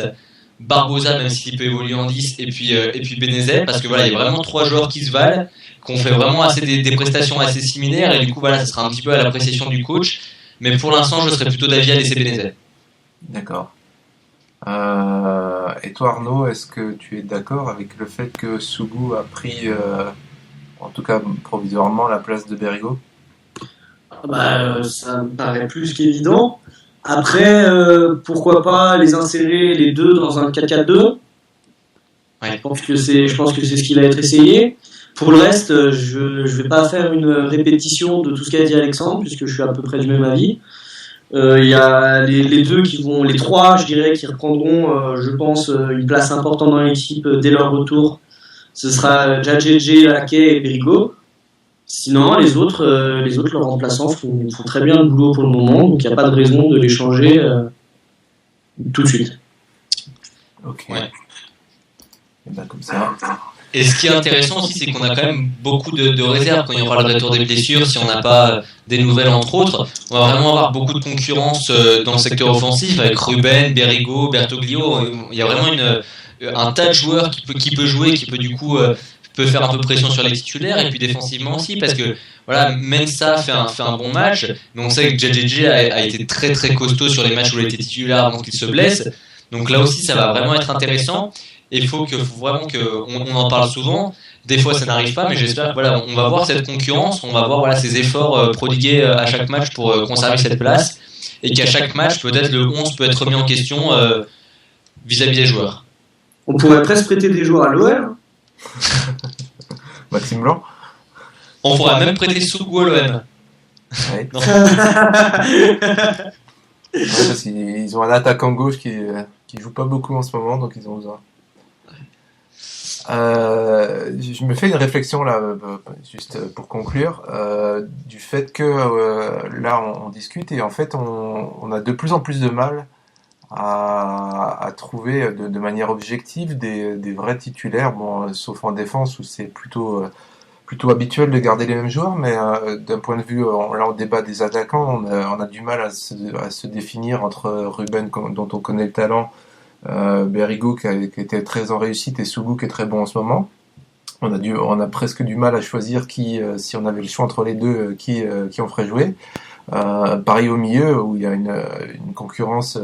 Barbosa, même s'il peut évoluer en 10, et puis Benezet, parce que voilà, il y a vraiment 3 joueurs qui se valent, qu'on fait vraiment des prestations assez similaires, et du coup voilà, ça sera un petit peu à l'appréciation du coach, mais pour l'instant je serais plutôt d'avis à laisser Benezet. D'accord. Et toi Arnaud, est-ce que tu es d'accord avec le fait que Sougou a pris, en tout cas provisoirement, la place de Berigo? Ça me paraît plus qu'évident. Après, pourquoi pas les insérer les deux dans un 4-4-2 ? Ouais. Je pense que c'est ce qui va être essayé. Pour le reste, je vais pas faire une répétition de tout ce qu'a dit Alexandre, puisque je suis à peu près du même avis. Il y a les 3, je dirais, qui reprendront, je pense, une place importante dans l'équipe dès leur retour. Ce sera JJ, Laquet et Berigo. Sinon, les autres, leurs remplaçants font très bien le boulot pour le moment, donc il n'y a pas de raison de les changer tout de suite. Ok. Ouais. Et ben comme ça. Et ce qui est intéressant aussi, c'est qu'on a quand même beaucoup de réserves quand il y aura le retour des blessures. Si on n'a pas des nouvelles, entre autres, on va vraiment avoir beaucoup de concurrence dans le secteur offensif avec Ruben, Berigo, Bertoglio. Il y a vraiment un tas de joueurs qui peut jouer, qui peut du coup peut faire un peu pression sur les titulaires, et puis défensivement aussi, parce que voilà, Mensah fait un bon match, mais on sait que JJ a été très très costaud sur les matchs où il était titulaire avant qu'il se blesse. Donc là aussi, ça va vraiment être intéressant. Et il faut vraiment qu'on en parle souvent. Des fois, ça n'arrive pas, mais j'espère que on va voir cette concurrence, on va voir ces efforts prodigués à chaque match pour conserver cette place, et qu'à chaque match, peut-être le 11 peut être remis en question vis-à-vis des joueurs. On pourrait presque prêter des joueurs à l'OL. Maxime Blanc. On pourrait même prêter Sougou à l'OM. Ouais. Ouais, parce qu'ils ont un attaquant gauche qui joue pas beaucoup en ce moment, donc ils ont besoin. Je me fais une réflexion là, juste pour conclure, du fait que là on discute et en fait on a de plus en plus de mal à trouver de manière objective des vrais titulaires, bon, sauf en défense où c'est plutôt habituel de garder les mêmes joueurs, mais d'un point de vue, là on débat des attaquants, on a du mal à se définir entre Ruben dont on connaît le talent, Berrigo qui était très en réussite et Sougou qui est très bon en ce moment. On a presque du mal à choisir si on avait le choix entre les deux, qui on ferait jouer. Pareil au milieu où il y a une concurrence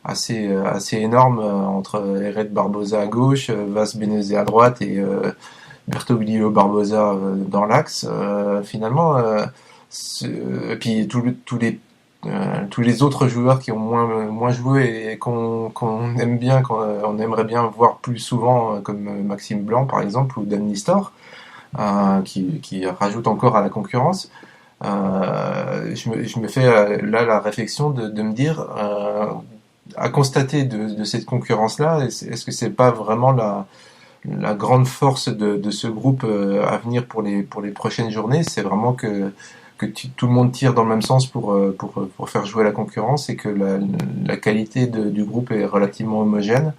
assez énorme entre Eret Barbosa à gauche, Vas Benezet à droite et Bertoglio Barbosa dans l'axe. Finalement, et puis tous les autres joueurs qui ont moins joué et qu'on aime bien, qu'on aimerait bien voir plus souvent, comme Maxime Blanc par exemple ou Dan Nistor, qui rajoute encore à la concurrence. Je me fais là la réflexion de me dire, à constater de cette concurrence-là, est-ce que c'est pas vraiment la grande force de ce groupe à venir pour les prochaines journées? C'est vraiment que tout le monde tire dans le même sens pour faire jouer la concurrence et que la qualité du groupe est relativement homogène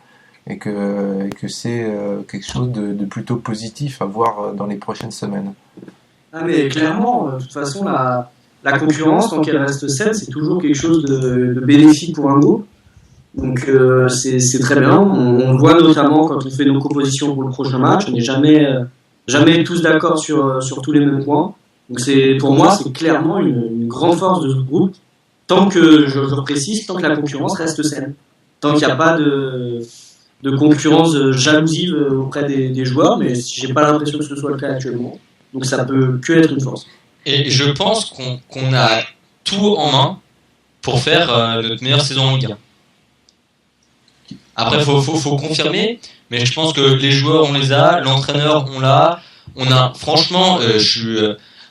et que c'est quelque chose de plutôt positif à voir dans les prochaines semaines. Ah mais clairement, de toute façon, la concurrence, tant qu'elle reste saine, c'est toujours quelque chose de bénéfique pour un groupe. Donc c'est très bien. On le voit notamment quand on fait nos compositions pour le prochain match. On n'est jamais tous d'accord sur tous les mêmes points. Donc pour moi, c'est clairement une grande force de ce groupe. Tant que, je précise, tant que la concurrence reste saine. Tant qu'il n'y a pas de concurrence jalousive auprès des joueurs, mais j'ai pas l'impression que ce soit le cas actuellement. Donc ça peut que être une force. Et je pense qu'on a tout en main pour faire notre meilleure saison en Ligue 1. Après, faut confirmer, mais je pense que les joueurs on les a, l'entraîneur on l'a. Franchement, je suis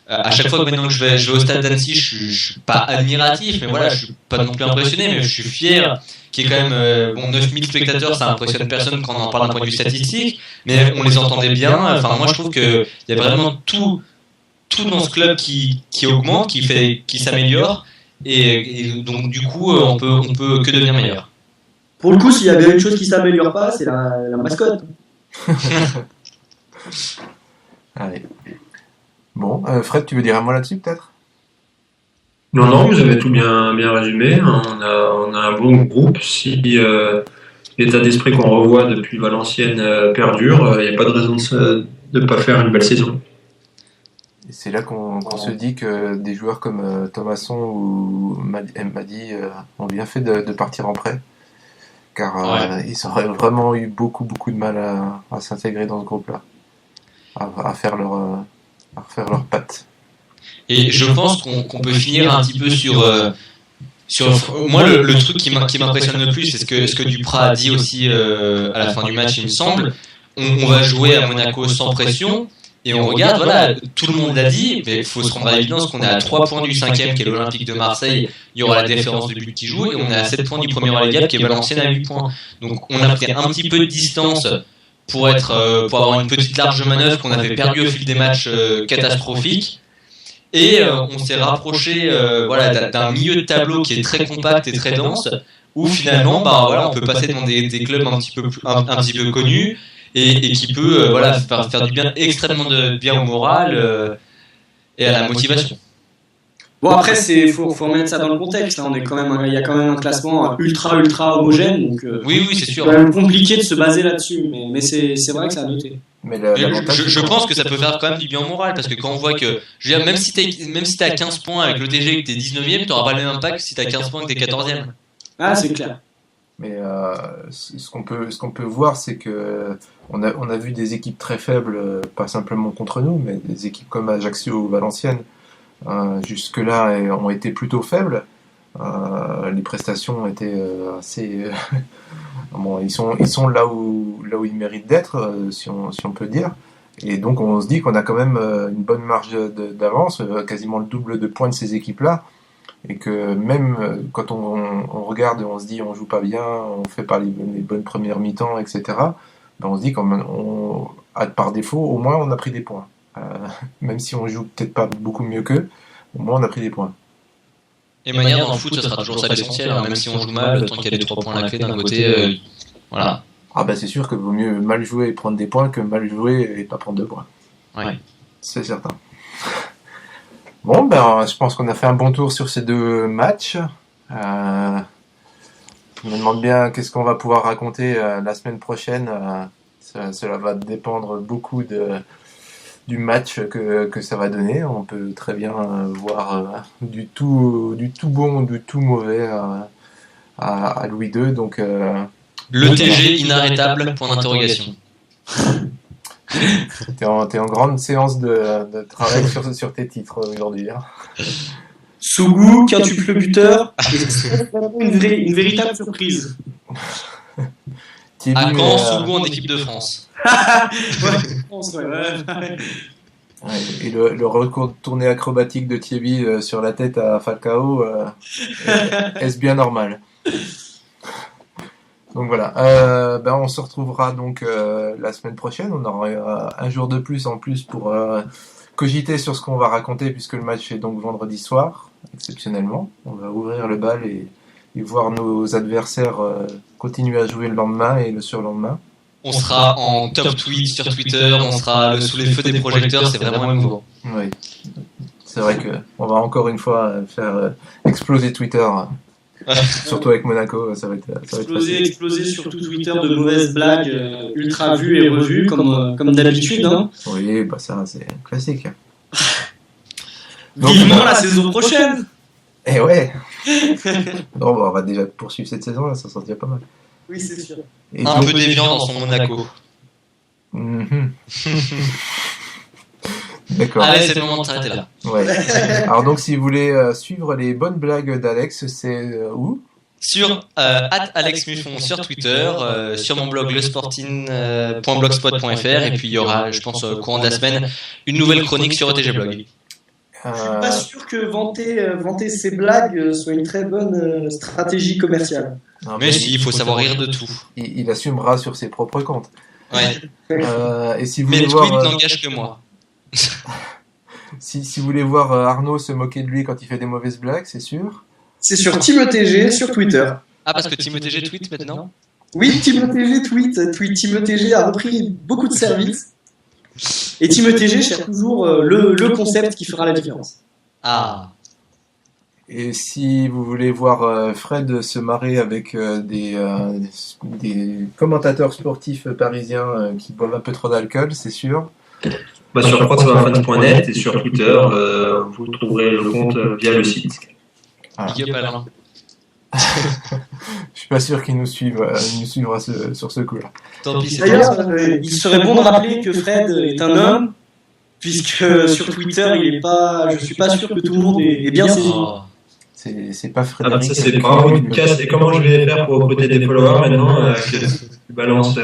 à chaque fois que maintenant que je vais au stade d'Annecy, je suis pas admiratif, mais voilà, je suis pas non plus impressionné, mais je suis fier qu'il y ait quand même 9000 spectateurs, ça impressionne personne quand on en parle d'un point de vue statistique, mais on les entendait bien. Enfin, moi je trouve que il y a vraiment tout dans ce club qui augmente, qui s'améliore, et donc du coup on peut que devenir meilleur. Pour le coup, s'il y a bien une chose qui s'améliore pas, c'est la mascotte. Allez. Bon, Fred, tu veux dire un mot là-dessus peut-être? Non, vous avez tout bien résumé. On a un bon groupe. Si l'état d'esprit qu'on revoit depuis Valenciennes perdure, il n'y a pas de raison de ne pas faire une belle saison. Et c'est là qu'on se dit que des joueurs comme Thomasson ou Madi ont bien fait de partir en prêt, car ils auraient vraiment eu beaucoup de mal à s'intégrer dans ce groupe-là, à faire leurs pattes. Et je pense qu'on peut finir un petit peu sur moi le truc qui m'impressionne le plus, c'est ce que Duprat a dit aussi à la fin du match, il me semble. On va jouer à Monaco sans pression. Et on regarde, voilà, tout le monde l'a dit, mais il faut se rendre à l'évidence qu'on est à 3 points du 5e qui est l'Olympique de Marseille, il y aura la différence de but qui joue, et on est à 7 points du premier relégable qui est Valenciennes à 8 points. Donc on a pris un petit peu de distance pour avoir une petite large manœuvre qu'on avait perdue au fil des matchs catastrophiques. Et on s'est rapproché d'un milieu de tableau qui est très compact et très dense, où finalement on peut passer dans des clubs un petit peu connus, et qui peut faire du bien, extrêmement bien au moral et à la motivation. Bon, après, faut remettre ça dans le contexte. Hein. Il y a quand même un classement ultra homogène, donc oui, c'est sûr. C'est quand même compliqué de se baser là-dessus, mais c'est vrai que ça a noté. Mais je pense que ça peut faire quand même du bien au moral, parce que quand on voit que, je veux dire, même si t'es à 15 points avec l'OTG et que t'es 19ème, t'auras pas le même impact si t'as 15 points et que t'es 14ème. Ah, c'est clair. Mais ce qu'on peut voir, c'est que on a vu des équipes très faibles, pas simplement contre nous, mais des équipes comme Ajaccio ou Valenciennes, jusque-là ont été plutôt faibles. Les prestations étaient assez bon, ils sont là où ils méritent d'être, si on peut dire. Et donc on se dit qu'on a quand même une bonne marge d'avance, quasiment le double de points de ces équipes-là. Et que même quand on regarde et on se dit on joue pas bien, on fait pas les bonnes premières mi-temps, etc., ben on se dit par défaut, au moins on a pris des points. Même si on joue peut-être pas beaucoup mieux qu'eux, au moins on a pris des points. Et manière dans le foot, ça sera toujours ça l'essentiel, hein, même si on joue mal, tant qu'il y a les 3 points à la clé d'un côté, voilà. Ah bah c'est sûr que vaut mieux mal jouer et prendre des points que mal jouer et pas prendre 2 points. Ouais. C'est certain. Bon, ben, je pense qu'on a fait un bon tour sur ces 2 matchs. Je me demande bien qu'est-ce qu'on va pouvoir raconter la semaine prochaine. Cela va dépendre beaucoup du match que ça va donner. On peut très bien voir du tout bon, du tout mauvais à Louis II. Donc, le TG inarrêtable, point d'interrogation. T'es en grande séance de travail sur tes titres aujourd'hui. Hein. Sougou, quintuple buteur, une véritable surprise. Thierry, À quand Sougou en équipe de France? Ouais, et le recours tourné acrobatique de Thierry sur la tête à Falcao, est-ce bien normal? Donc voilà, on se retrouvera donc la semaine prochaine. On aura un jour de plus en plus pour cogiter sur ce qu'on va raconter, puisque le match est donc vendredi soir, exceptionnellement. On va ouvrir le bal et voir nos adversaires continuer à jouer le lendemain et le surlendemain. On sera en top tweet sur Twitter, on sera sous les feux des projecteurs, c'est vraiment émouvant. Oui, c'est vrai que on va encore une fois faire exploser Twitter. Surtout avec Monaco, ça va être exploser surtout Twitter de mauvaises blagues ultra vues et revues comme d'habitude. Hein. Oui, bah ça c'est classique. Donc, vivement la saison prochaine. Eh ouais. Non, on va déjà poursuivre cette saison là, ça sent déjà pas mal. Oui, c'est sûr. Et un peu déviant dans son Monaco. D'accord. Allez, c'est le moment de s'arrêter là. Ouais. Alors donc, si vous voulez suivre les bonnes blagues d'Alex, c'est où? Sur @AlexMuffon sur Twitter, sur mon blog lesporting.blogspot.fr, et puis il y aura, je pense, au courant de la semaine, une nouvelle chronique sur ETG Blog. Je suis pas sûr que vanter ces blagues soit une très bonne stratégie commerciale. Non, mais si, il faut savoir rire de tout. Il assumera sur ses propres comptes. Ouais. Et si vous mais voulez le tweet voir, n'engage que moi. si vous voulez voir Arnaud se moquer de lui quand il fait des mauvaises blagues, c'est sûr. C'est sur TimotG sur Twitter. Ah, parce que TimotG tweet maintenant? Oui, TimotG tweet. TimotG a repris beaucoup de services. Et TimotG cherche toujours le concept qui fera la différence. Ah. Et si vous voulez voir Fred se marrer avec des commentateurs sportifs parisiens qui boivent un peu trop d'alcool, c'est sûr. Bah, sur croix-fans.net et sur Twitter, vous trouverez le compte via le site. Voilà. Big up Alain. Je suis pas sûr qu'il nous suivra sur ce coup-là. Tant pis, c'est D'ailleurs, il serait bon de rappeler que Fred est un homme, puisque sur Twitter, je suis pas sûr que tout le monde est bien saisi. Oh. C'est pas Ah bah Frédéric. ça c'est vraiment une casse. Et comment je vais faire pour recruter des followers maintenant que tu balances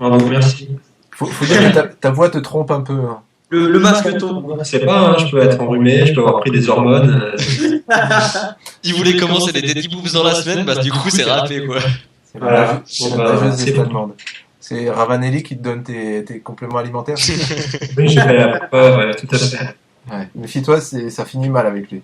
bravo, merci. Faut dire que ta voix te trompe un peu. Hein. Le masque tombe. C'est pas, hein, je peux être enrhumé, je peux avoir pris des hormones. Il voulait commencer des Daddy Boobs dans la semaine, bah du coup c'est râpé quoi. Voilà. C'est Bon, la bah, nageuse c'est des bon. Allemandes. C'est Ravanelli qui te donne tes compléments alimentaires. Oui, j'ai fait la prépa, ouais, tout à fait. Ouais. Méfie-toi, ça finit mal avec lui.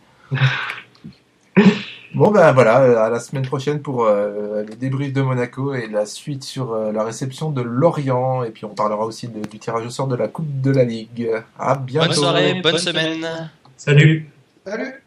Bon ben voilà, à la semaine prochaine pour le débrief de Monaco et la suite sur la réception de Lorient. Et puis on parlera aussi du tirage au sort de la Coupe de la Ligue. À bientôt. Bonne soirée, bonne semaine. Salut. Salut.